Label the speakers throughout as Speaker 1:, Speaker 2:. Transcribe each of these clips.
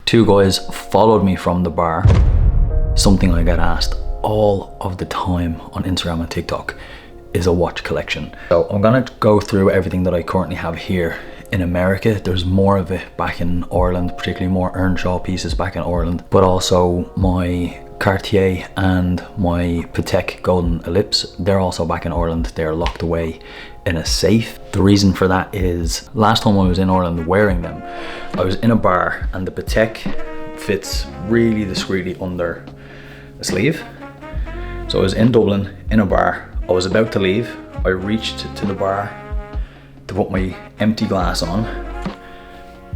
Speaker 1: Two guys followed me from the bar. Something I get asked all of the time on Instagram and TikTok is a watch collection. So I'm gonna go through everything that I currently have here in America. There's more of it back in Ireland, particularly more Earnshaw pieces back in Ireland, but also my Cartier and my Patek Golden Ellipse, they're also back in Ireland. They're locked away in a safe. The reason for that is last time I was in Ireland wearing them, I was in a bar and the Patek fits really discreetly under a sleeve. So I was in Dublin in a bar, I was about to leave, I reached to the bar to put my empty glass on,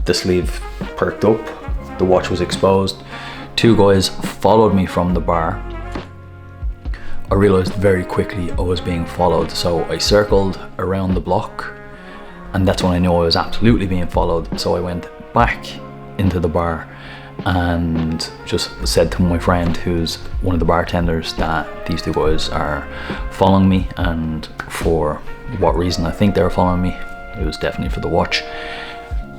Speaker 1: the sleeve perked up, the watch was exposed. Two guys followed me from the bar. I realized very quickly I was being followed, so I circled around the block, and that's when I knew I was absolutely being followed. So I went back into the bar and just said to my friend, who's one of the bartenders, that these two guys are following me, and for what reason I think they were following me, it was definitely for the watch.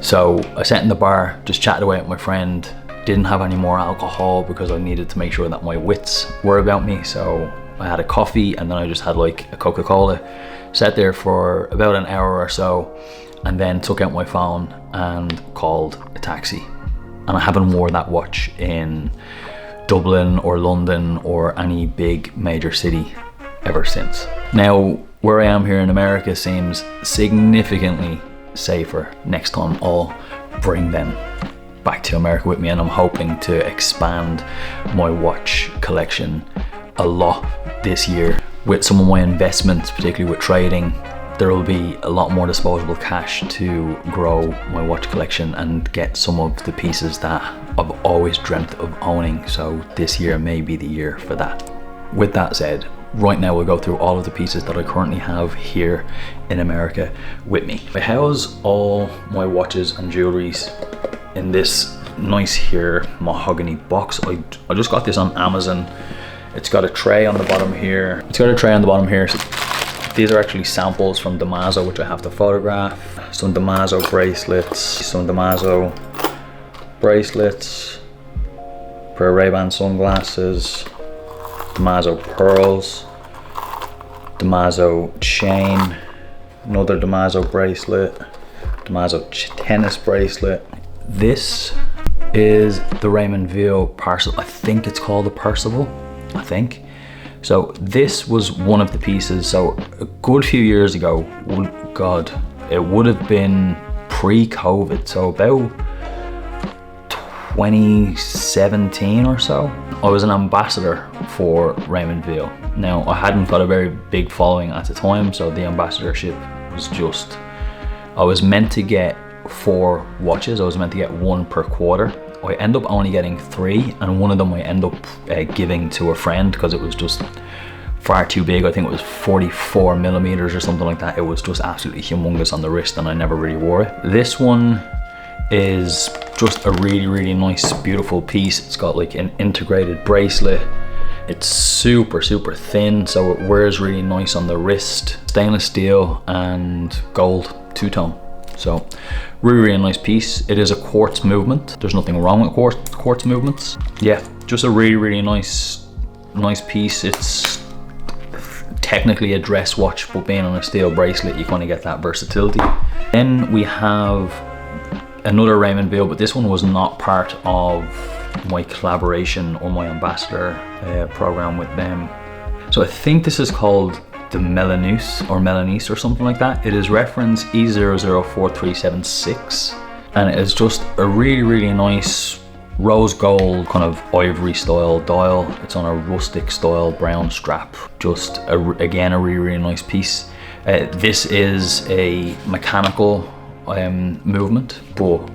Speaker 1: So I sat in the bar, just chatted away with my friend, didn't have any more alcohol because I needed to make sure that my wits were about me. So I had a coffee and then I just had like a Coca-Cola, sat there for about an hour or so, and then took out my phone and called a taxi. And I haven't worn that watch in Dublin or London or any big major city ever since. Now, where I am here in America seems significantly safer. Next time I'll bring them back to America with me, and I'm hoping to expand my watch collection a lot this year. With some of my investments, particularly with trading, there will be a lot more disposable cash to grow my watch collection and get some of the pieces that I've always dreamt of owning. So this year may be the year for that. With that said, right now we'll go through all of the pieces that I currently have here in America with me. I house all my watches and jewelries in this nice here mahogany box. I just got this on Amazon. It's got a tray on the bottom here. So these are actually samples from Damaso, which I have to photograph. Some Damaso bracelets, pair of Ray-Ban sunglasses, Damaso pearls, Damaso chain, another Damaso bracelet, Damaso tennis bracelet. This is the Raymond Weil parcel. I think it's called the Percival, I think. So this was one of the pieces. So a good few years ago, God, it would have been pre-COVID, so about 2017 or so, I was an ambassador for Raymond Weil. Now, I hadn't got a very big following at the time, so the ambassadorship was just, I was meant to get 4 watches. I was meant to get 1 per quarter. I end up only getting 3, and one of them I end up giving to a friend because it was just far too big. I think it was 44 millimeters or something like that. It was just absolutely humongous on the wrist, and I never really wore it. This one is just a really, really nice, beautiful piece. It's got like an integrated bracelet. It's super, super thin, so it wears really nice on the wrist. Stainless steel and gold two-tone. So really, really nice piece. It is a quartz movement. There's nothing wrong with quartz movements. Yeah, just a really, really nice piece. It's technically a dress watch, but being on a steel bracelet, you kind of get that versatility. Then we have another Raymond Weil, but this one was not part of my collaboration or my ambassador program with them. So I think this is called the Melanise or something like that. It is reference E004376, and it is just a really, really nice rose gold kind of ivory style dial. It's on a rustic style brown strap. Just again a really, really nice piece. This is a mechanical movement, but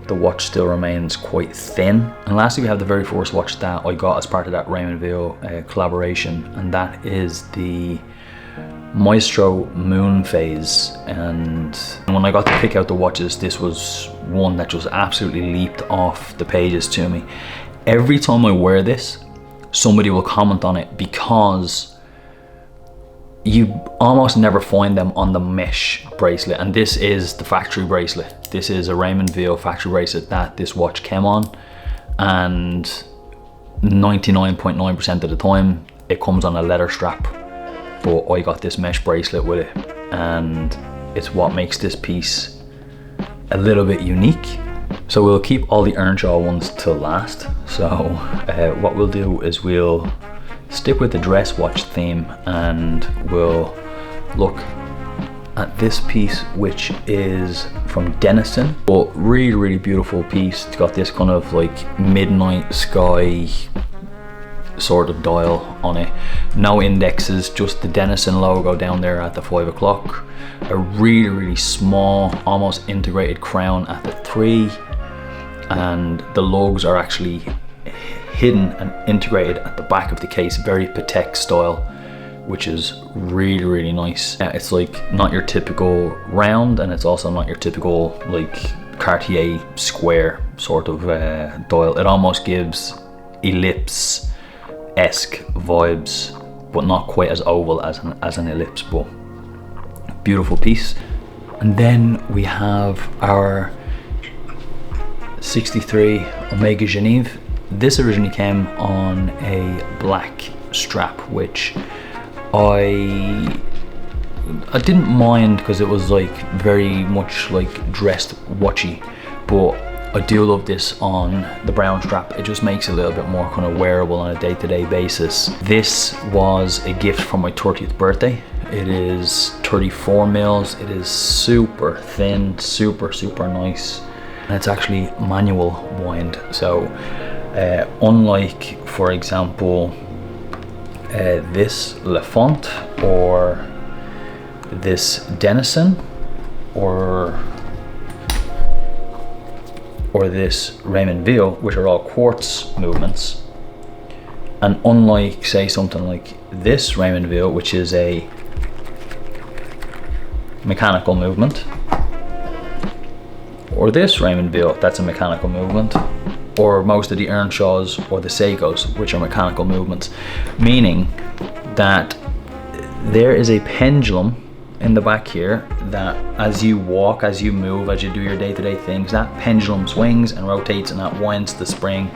Speaker 1: the watch still remains quite thin. And lastly, we have the very first watch that I got as part of that Raymond Weil collaboration, and that is the Maestro Moon Phase. And when I got to pick out the watches, this was one that just absolutely leaped off the pages to me. Every time I wear this, somebody will comment on it, because you almost never find them on the mesh bracelet, and this is the factory bracelet. This is a Raymond Weil factory bracelet that this watch came on. and 99.9% of the time it comes on a leather strap, but I got this mesh bracelet with it, and it's what makes this piece a little bit unique. So we'll keep all the Earnshaw ones till last. So what we'll do is we'll stick with the dress watch theme, and we'll look at this piece, which is from Dennison, but really beautiful piece. It's got this kind of like midnight sky sort of dial on it, no indexes, just the Dennison logo down there at the 5 o'clock, a really small, almost integrated crown at the 3, and the lugs are actually hidden and integrated at the back of the case, very Patek style, which is really nice. It's like not your typical round, and it's also not your typical like Cartier square sort of dial. It almost gives ellipse-esque vibes, but not quite as oval as an ellipse, but beautiful piece. And then we have our 63 Omega Genève. This originally came on a black strap, which I didn't mind because it was like very much like dressed watchy, but I do love this on the brown strap. It just makes it a little bit more kind of wearable on a day-to-day basis. This was a gift for my 30th birthday. It is 34 mils. It is super thin, super nice, and it's actually manual wind. So unlike, for example, this Lafont or this Dennison or this Raymond Weil, which are all quartz movements, and unlike say something like this Raymond Weil, which is a mechanical movement, or this Raymond Weil, that's a mechanical movement, or most of the Earnshaws or the Seikos, which are mechanical movements, meaning that there is a pendulum in the back here that as you walk, as you move, as you do your day-to-day things, that pendulum swings and rotates, and that winds the spring,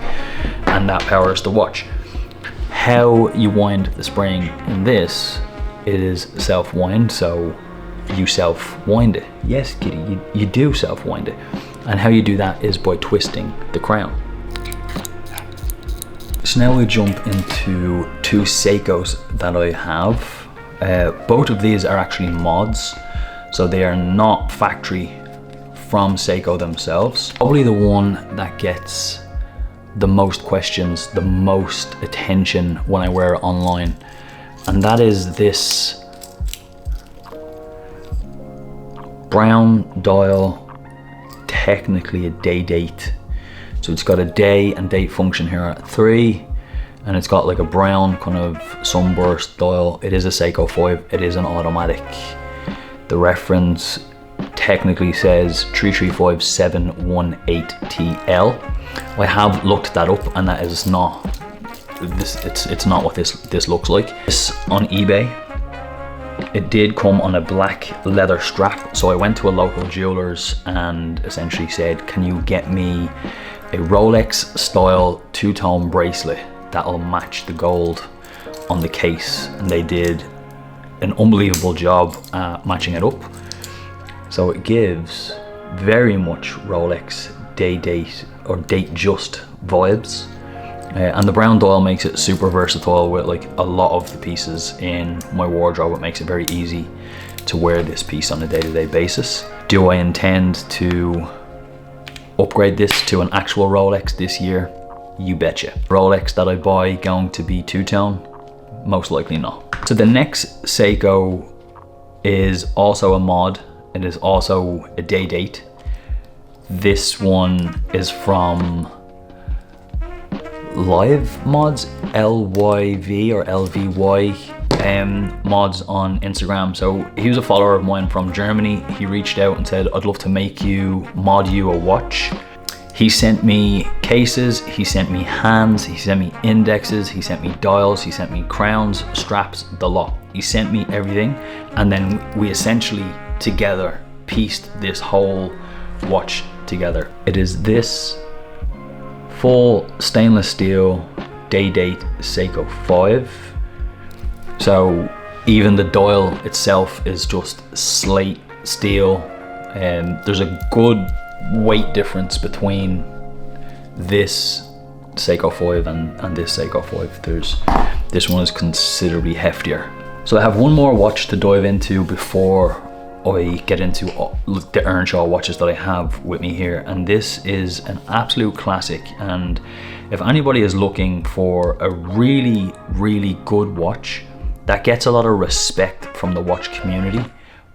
Speaker 1: and that powers the watch. How you wind the spring in this, it is self-wind, so you self-wind it. Yes, kitty, you do self-wind it. And how you do that is by twisting the crown. So now we jump into two Seikos that I have. Both of these are actually mods, so they are not factory from Seiko themselves. Probably the one that gets the most questions, the most attention when I wear it online, and that is this brown dial, technically a day date. So it's got a day and date function here at 3, and it's got like a brown kind of sunburst dial. It is a Seiko 5, it is an automatic. The reference technically says 335718TL. I have looked that up, and that is not this. It's not what this looks like. This on eBay. It did come on a black leather strap, so I went to a local jeweler's and essentially said, can you get me a Rolex style two-tone bracelet that'll match the gold on the case? And they did an unbelievable job at matching it up. So it gives very much Rolex day date or date just vibes. And the brown dial makes it super versatile with like a lot of the pieces in my wardrobe. It makes it very easy to wear this piece on a day-to-day basis. Do I intend to upgrade this to an actual Rolex this year? You betcha. Rolex that I buy going to be two-tone? Most likely not. So the next Seiko is also a mod. It is also a day date. This one is from Live Mods, LYV or LVY mods on Instagram. So he was a follower of mine from Germany. He reached out and said, I'd love to mod you a watch. He sent me cases, he sent me hands, he sent me indexes, he sent me dials, he sent me crowns, straps, the lot. He sent me everything, and then we essentially together pieced this whole watch together. It is this full stainless steel day-date Seiko 5. So even the dial itself is just slate steel, and there's a good weight difference between this Seiko 5 and this Seiko 5. This one is considerably heftier. So I have one more watch to dive into before I get into the Earnshaw watches that I have with me here, and this is an absolute classic. And if anybody is looking for a really good watch that gets a lot of respect from the watch community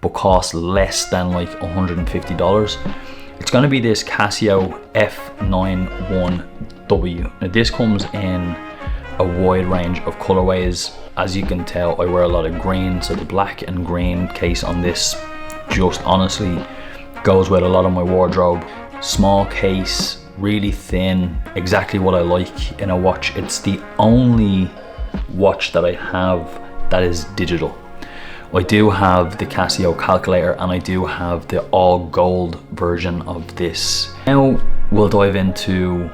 Speaker 1: but costs less than like $150, it's going to be this Casio F91W. Now this comes in a wide range of colorways. As you can tell, I wear a lot of green, so the black and green case on this just honestly goes with a lot of my wardrobe. Small case, really thin, exactly what I like in a watch. It's the only watch that I have that is digital. I do have the Casio calculator, and I do have the all gold version of this. Now we'll dive into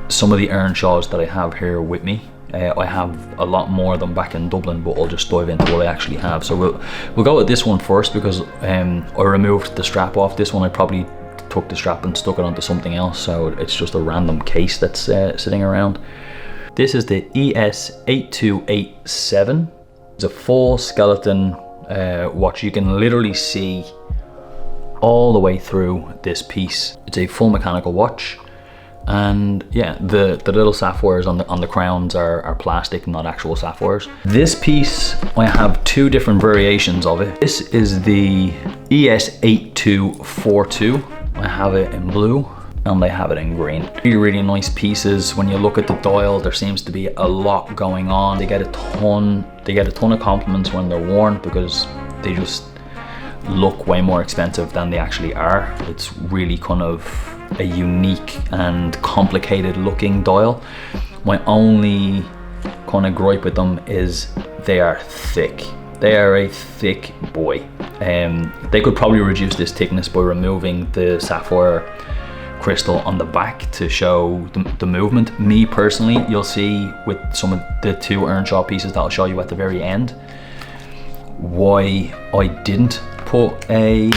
Speaker 1: some of the Earnshaws that I have here with me. I have a lot more of them back in Dublin, but I'll just dive into what I actually have. So we'll go with this one first, because I removed the strap off. This one I probably took the strap and stuck it onto something else, so it's just a random case that's sitting around. This is the ES8287. It's a full skeleton watch. You can literally see all the way through this piece. It's a full mechanical watch. And yeah, the little sapphires on the crowns are plastic, not actual sapphires. This piece, I have two different variations of it. This is the ES8242. I have it in blue and I have it in green. Really nice pieces. When you look at the dial, there seems to be a lot going on. They get a ton of compliments when they're worn, because they just look way more expensive than they actually are. It's really kind of a unique and complicated looking dial. My only kind of gripe with them is they are thick. They are a thick boy. They could probably reduce this thickness by removing the sapphire crystal on the back to show the movement. Me personally, you'll see with some of the two Earnshaw pieces that I'll show you at the very end, why I didn't put a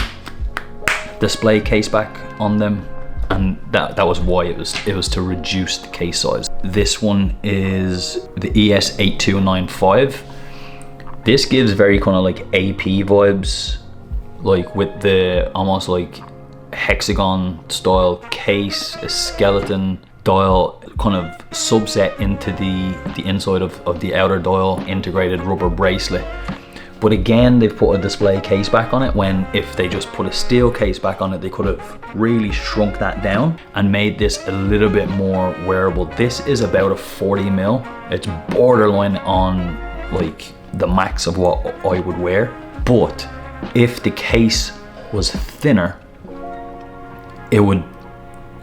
Speaker 1: display case back on them. And that was why it was to reduce the case size. This one is the ES8295. This gives very kind of like AP vibes, like with the almost like hexagon style case, a skeleton dial kind of subset into the inside of the outer dial, integrated rubber bracelet. But again, they've put a display case back on it, when if they just put a steel case back on it, they could have really shrunk that down and made this a little bit more wearable. This is about a 40 mil. It's borderline on like the max of what I would wear. But if the case was thinner, it would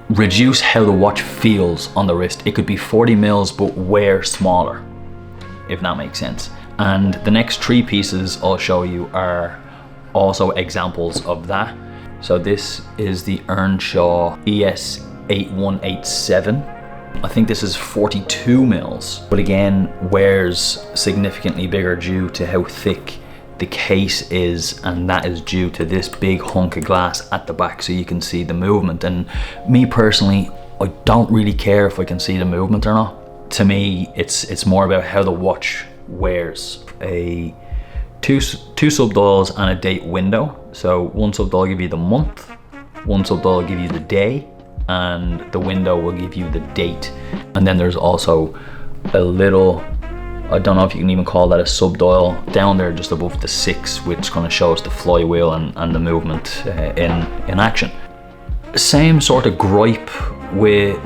Speaker 1: reduce how the watch feels on the wrist. It could be 40 mils, but wear smaller, if that makes sense. And the next three pieces I'll show you are also examples of that. So this is the Earnshaw ES8187. I think this is 42 mils, but again, wears significantly bigger due to how thick the case is, and that is due to this big hunk of glass at the back, so you can see the movement. And me personally, I don't really care if I can see the movement or not. To me, it's more about how the watch wears. Two subdials and a date window. So one subdial will give you the month, one subdial will give you the day, and the window will give you the date. And then there's also a little, I don't know if you can even call that a subdial, down there just above the 6, which kind of shows the flywheel and the movement in action. Same sort of gripe with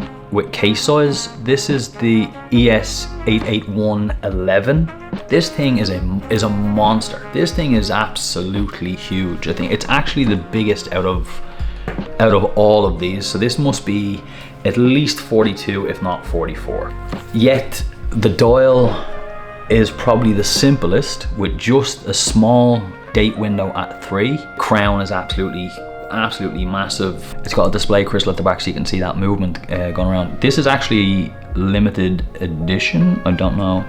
Speaker 1: case size. This is the ES88111. This thing is a monster. This thing is absolutely huge. I think it's actually the biggest out of all of these. So this must be at least 42, if not 44. Yet the dial is probably the simplest, with just a small date window at 3. Crown is absolutely absolutely massive. It's got a display crystal at the back so you can see that movement going around. This is actually limited edition, I don't know.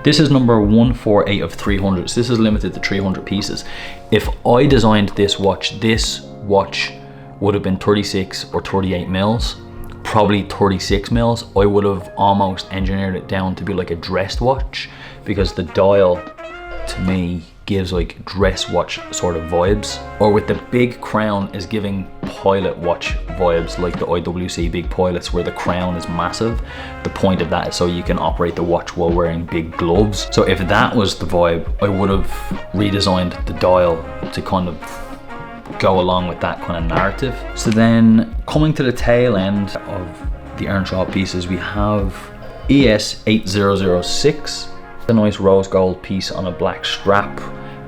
Speaker 1: This is number 148 of 300, so this is limited to 300 pieces. If I designed this watch would have been 36 or 38 mils, probably 36 mils. I would have almost engineered it down to be like a dressed watch, because the dial to me gives like dress watch sort of vibes, or with the big crown is giving pilot watch vibes, like the IWC big pilots where the crown is massive. The point of that is so you can operate the watch while wearing big gloves. So if that was the vibe, I would have redesigned the dial to kind of go along with that kind of narrative. So then coming to the tail end of the Earnshaw pieces, we have ES8006, a nice rose gold piece on a black strap.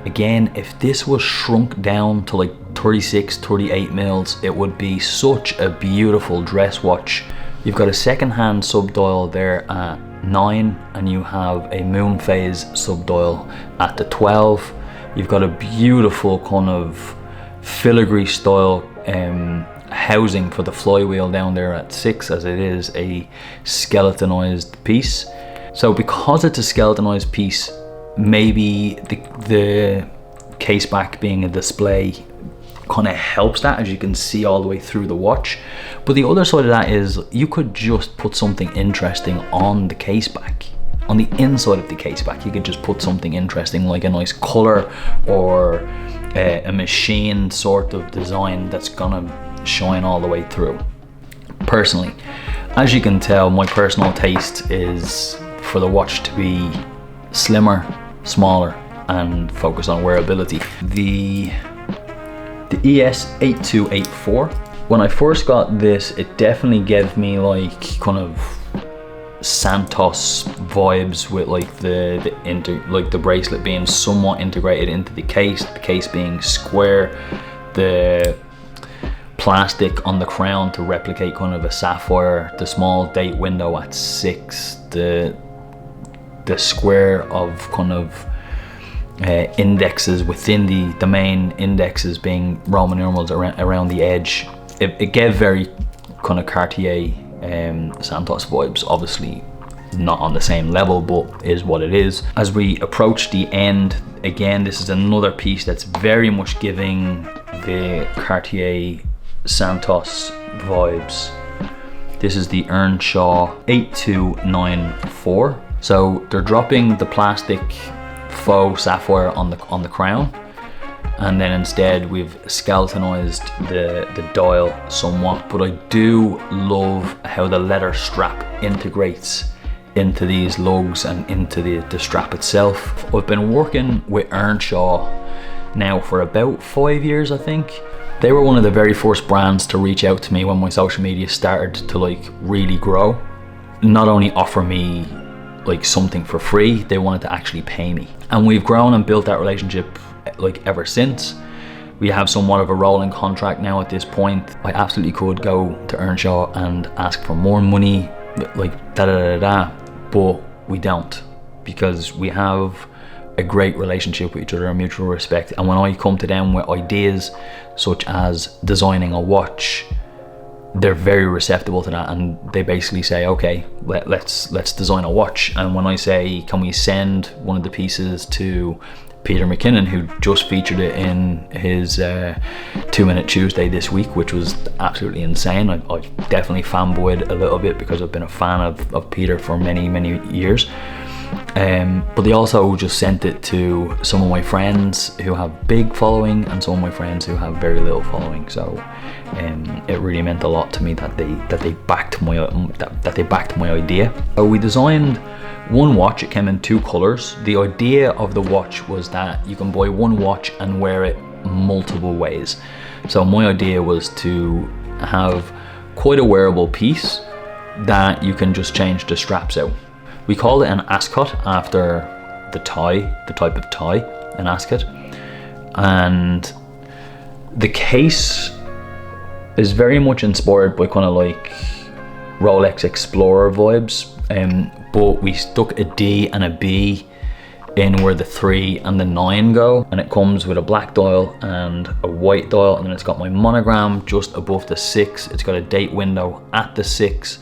Speaker 1: Again, if this was shrunk down to like 36, 38 mils, it would be such a beautiful dress watch. You've got a second-hand subdial there at 9, and you have a moon phase subdial at the 12. You've got a beautiful kind of filigree style housing for the flywheel down there at 6, as it is a skeletonized piece. So because it's a skeletonized piece, maybe the case back being a display kind of helps that, as you can see all the way through the watch. But the other side of that is you could just put something interesting on the case back. On the inside of the case back, you could just put something interesting, like a nice color or a machined sort of design that's gonna shine all the way through. Personally, as you can tell, my personal taste is for the watch to be slimmer, smaller, and focus on wearability. The ES8284, when I first got this, it definitely gave me like kind of Santos vibes, with like the bracelet being somewhat integrated into the case being square, the plastic on the crown to replicate kind of a sapphire, the small date window at 6, the square of kind of indexes within the main indexes being Roman numerals around the edge. It gave very kind of Cartier Santos vibes. Obviously not on the same level, but is what it is. As we approach the end, again, this is another piece that's very much giving the Cartier Santos vibes. This is the Earnshaw 8294. So they're dropping the plastic faux sapphire on the crown, and then instead we've skeletonized the dial somewhat. But I do love how the leather strap integrates into these lugs and into the strap itself. I've been working with Earnshaw now for about 5 years, I think. They were one of the very first brands to reach out to me when my social media started to like really grow. Not only offer me like something for free, they wanted to actually pay me. And we've grown and built that relationship like ever since. We have somewhat of a rolling contract now at this point. I absolutely could go to Earnshaw and ask for more money, like but we don't, because we have a great relationship with each other and mutual respect. And when I come to them with ideas such as designing a watch, they're very receptive to that, and they basically say, okay, let's design a watch. And when I say, can we send one of the pieces to Peter McKinnon, who just featured it in his 2 Minute Tuesday this week, which was absolutely insane. I definitely fanboyed a little bit because I've been a fan of Peter for many years. But they also just sent it to some of my friends who have big following and some of my friends who have very little following. So it really meant a lot to me that they backed my idea. So we designed one watch. It came in 2 colors. The idea of the watch was that you can buy one watch and wear it multiple ways. So my idea was to have quite a wearable piece that you can just change the straps out. We called it an ascot after the type of tie, an ascot. And the case is very much inspired by kind of like Rolex Explorer vibes, but we stuck a D and a B in where the 3 and the 9 go, and it comes with a black dial and a white dial, and then it's got my monogram just above the 6. It's got a date window at the 6.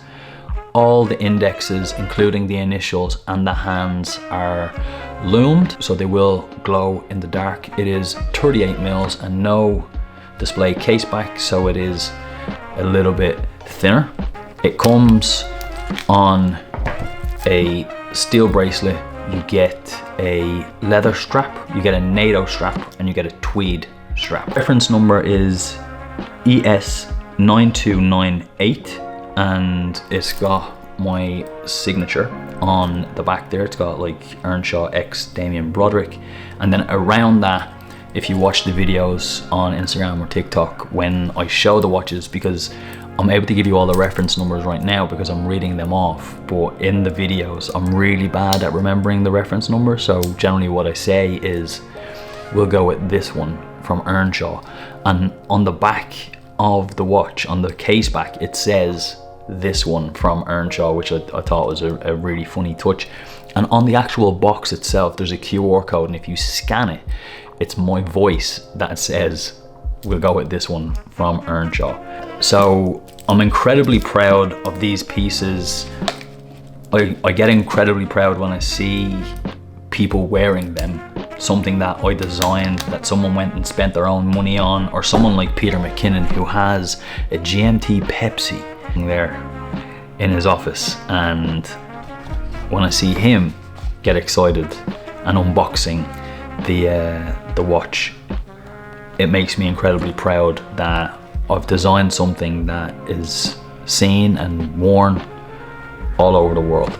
Speaker 1: All the indexes, including the initials and the hands, are loomed, so they will glow in the dark. It is 38 mils and no display case back, so it is a little bit thinner. It comes on a steel bracelet. You get a leather strap, you get a NATO strap, and you get a tweed strap. Reference number is ES9298, and it's got my signature on the back there. It's got like Earnshaw X Damien Broderick, and then around that, if you watch the videos on Instagram or TikTok when I show the watches, because I'm able to give you all the reference numbers right now because I'm reading them off, but in the videos I'm really bad at remembering the reference number, so generally what I say is we'll go with this one from Earnshaw, and on the back of the watch, on the case back, it says this one from Earnshaw, which I thought was a really funny touch. And on the actual box itself there's a QR code, and if you scan it, it's my voice that says we'll go with this one from Earnshaw. So I'm incredibly proud of these pieces. I get incredibly proud when I see people wearing them, something that I designed, that someone went and spent their own money on, or someone like Peter McKinnon who has a GMT Pepsi there in his office, and when I see him get excited and unboxing the watch, it makes me incredibly proud that I've designed something that is seen and worn all over the world.